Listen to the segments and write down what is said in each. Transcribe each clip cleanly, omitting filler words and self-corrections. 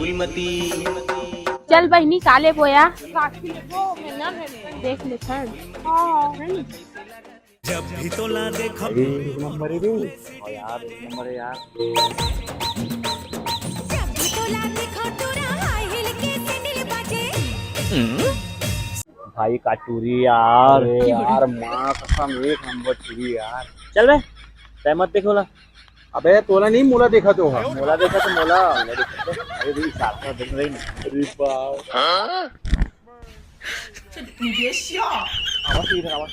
फूलमती। चल बहनी काले बोया देख ले जब भी तोला देखो एक नंबर है रे। और यार एक नंबर है यार। भाई का चूरी यार। यार माँ कसम एक नंबर चूरी यार। चल बे सहमत देखो ला। अबे तोला नहीं मोला देखा तो मोला देखा तो मोला अरे भाई साथ में देख रही अरे बाप आवाज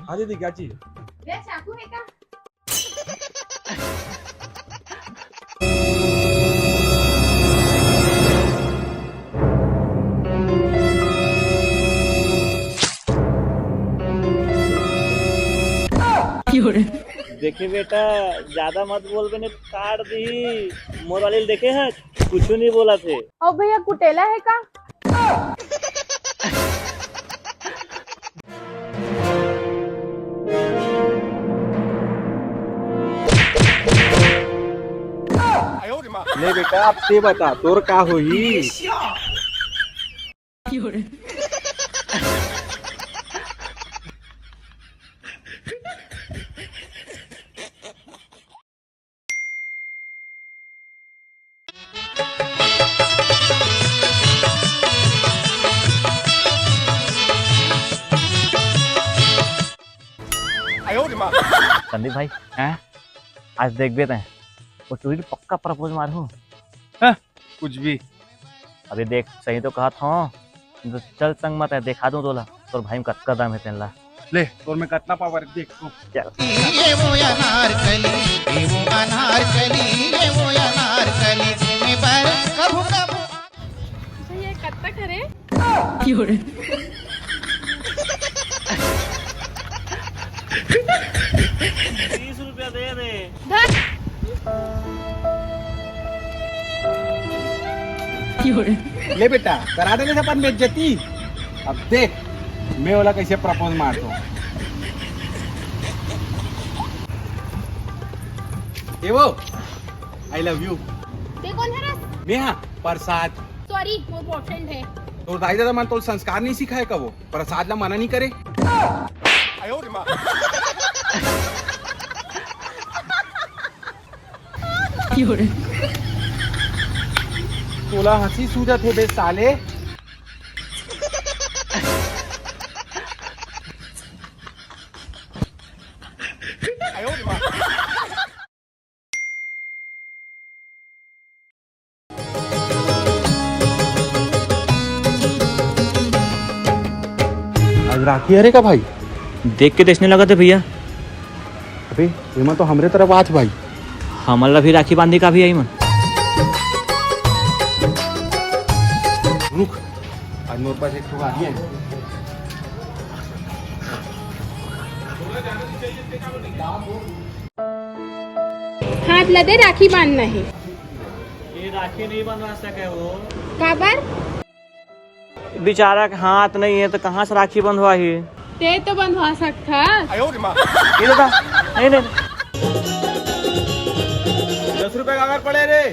हाँ दीदी क्या चीज चाकू है का देखे बेटा ज्यादा मत बोल बने काट दी मोर वाले देखे हैं कुछ नहीं बोला थे। ओ भैया कुटेला है का ले बेटा अब ते बता तोर का होई। संदीप भाई हैं आज देख बेते हैं वो चूरी पक्का प्रपोज मारू। कुछ भी अभी देख सही तो कहा था तो चल संग मत है दिखा दूं तोला तोर भाई में कत्का दाम है तेनला ले तोर में कितना पावर देख तू। चल ये वो अनारकली ये वो अनारकली ये वो अनारकली तुम्हें पर कभू कभू ये कत्ता करे 30 रुपया दे दे। ले बेटा करा देने से अपन बेइज्जती। अब देख मैं वाला कैसे प्रपोज मारता हूँ। ये वो आई लव यू। ते कौन है रे नेहा प्रसाद। सॉरी वो बॉयफ्रेंड है। तो दाई दादा मन तो संस्कार नहीं सिखाए का वो प्रसाद ला मना नहीं करे। तोला हंसी सूझत है बे साले। आज राखी अरे का भाई देख के देखने लगा थे भैया। अबे एमा तो हमरे तरफ आज भाई हमारा भी राखी बांधी का भी आई मन। रुक आज मोर पास एक ठो गाड़ी है। हाथ लदे राखी बांधना है। ये राखी नहीं बनवा सके वो काबर बेचारा के हाथ नहीं है तो कहाँ से राखी बंधवा ही। ते तो बंधवा सकता। ये दादा नहीं नहीं 10 रुपए कागज पड़े रे।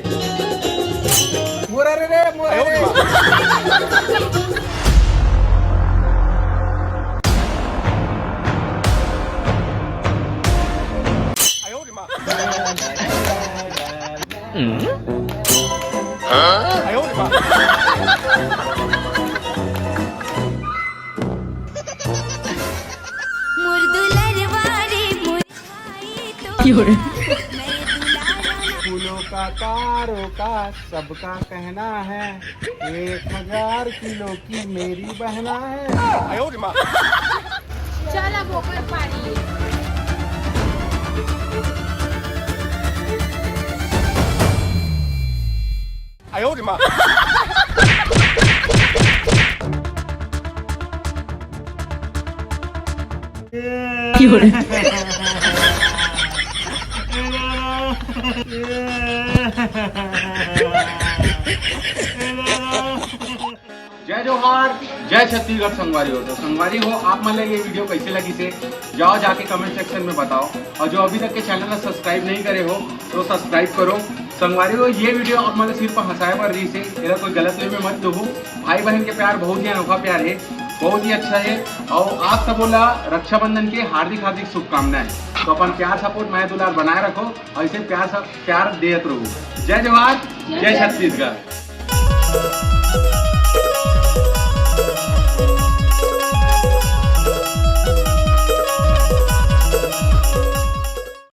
मोरा रे मोरा रे। फूलों का कारों का सबका कहना है 1000 किलो की मेरी बहना है। चल अब ऊपर पानी जय जोहार। जय छत्तीसगढ़ संगवारी हो। तो संगवारी हो, आप मन ये वीडियो कैसे लगी से जाओ जाके कमेंट सेक्शन में बताओ, और जो अभी तक के चैनल को सब्सक्राइब नहीं करे हो तो सब्सक्राइब करो। संगवारी हो, ये वीडियो आप मतलब सिर्फ हंसाए पर रही से, मेरा कोई गलत वे में मत दो। भाई बहन के प्यार बहुत ही अनोखा प्यार है, बहुत ही अच्छा है। और आप सब बोला रक्षाबंधन के हार्दिक हार्दिक शुभकामनाएं। तो अपन प्यार सपोर्ट मैं दुलार बनाए रखो, और इसे प्यार देते रहो। जय जवान, जय छत्तीसगढ़।